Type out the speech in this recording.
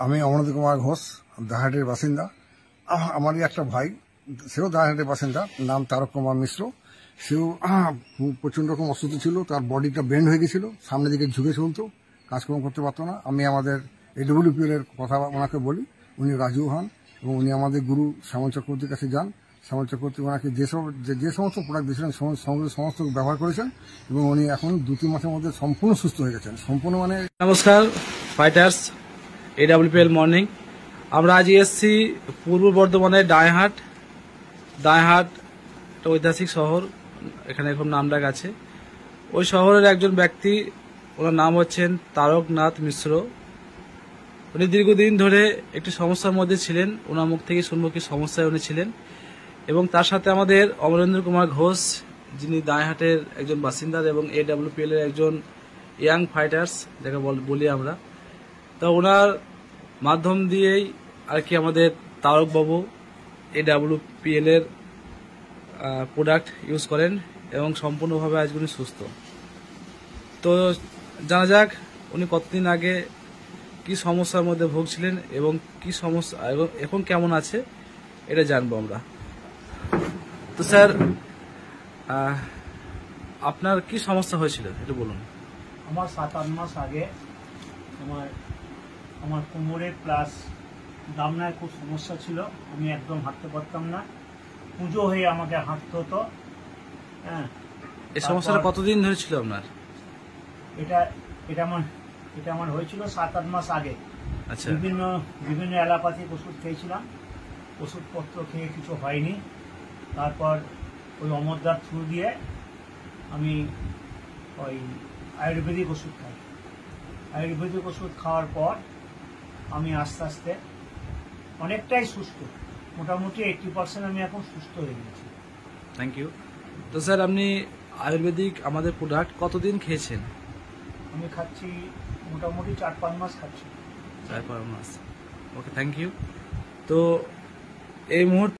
আমি অমরেন্দ্র কুমার ঘোষ, দাহাটের বাসিন্দা। আমারই একটা ভাই, সেও দাহাটের বাসিন্দা, নাম তারক কুমার মিশ্র। সেও প্রচন্ড রকম অসুস্থ ছিল, তার বডিটা বেন্ড হয়ে গেছিল, সামনের দিকে ঝুঁকে চলতো, কাজকর্ম করতে পারতো না। আমি আমাদের AWPL এর কথা ওনাকে বলি, উনি রাজু হন এবং উনি আমাদের গুরু শ্যামল চক্রবর্তীর কাছে যান। শ্যামল চক্রবর্তী ওনাকে যে সমস্ত প্রোডাক্ট দিয়েছিলেন সমস্ত ব্যবহার করেছেন এবং উনি এখন 2-3 মাসের মধ্যে সম্পূর্ণ সুস্থ হয়ে গেছেন, সম্পূর্ণ মানে। নমস্কার ফাইটার্স, AWPL মর্নিং। আমরা আজ এসেছি পূর্ব বর্ধমানের ডায়হাট একটা ঐতিহাসিক শহর, এখানে এখন নামডাক আছে। ওই শহরের একজন ব্যক্তি, ওনার নাম হচ্ছেন তারকনাথ মিশ্র। উনি দীর্ঘদিন ধরে একটি সমস্যার মধ্যে ছিলেন, ওনার মুখ থেকে শুনবো কি সমস্যায় উনি ছিলেন। এবং তার সাথে আমাদের অমরেন্দ্র কুমার ঘোষ, যিনি দাঁড়হাটের একজন বাসিন্দা এবং AWPL এর একজন ইয়াং ফাইটার্স যাকে বলি আমরা। তো ওনার মাধ্যম দিয়েই আর কি আমাদের তারকবাবু AWPL এর প্রোডাক্ট ইউজ করেন এবং সম্পূর্ণভাবে আজ উনি সুস্থ। তো জানা যাক উনি কতদিন আগে কি সমস্যার মধ্যে ভুগছিলেন এবং কি সমস্যা এখন কেমন আছে, এটা জানবো আমরা। তো স্যার, আপনার কি সমস্যা হয়েছিল একটু বলুন। আমার 7-8 মাস আগে আমার কোমরে প্লাস দামনায় খুব সমস্যা ছিল। আমি একদম হাঁটতে পারতাম না, পুজো হয়ে আমাকে হাঁটতে হতো। হ্যাঁ, এই সমস্যাটা কতদিন ধরে ছিল আপনার? এটা আমার হয়েছিল 7-8 মাস আগে। আচ্ছা। বিভিন্ন অ্যালোপ্যাথিক ওষুধ খেয়েছিলাম, ওষুধপত্র খেয়ে কিছু হয়নি। তারপর ওই অমরদার থ্রু দিয়ে আমি ওই আয়ুর্বেদিক ওষুধ খাই। আয়ুর্বেদিক ওষুধ খাওয়ার পর আমি আস্তে আস্তে অনেকটাই সুস্থ, মোটামুটি 80% আমি এখন সুস্থ হয়ে গেছি। Thank you. তো স্যার, আপনি আয়ুর্বেদিক আমাদের প্রোডাক্ট কতদিন খেয়েছেন? আমি খাচ্ছি মোটামুটি 4-5 মাস খাচ্ছি। 4-5 মাস। ওকে, থ্যাংক ইউ। তো এই মুহূর্তে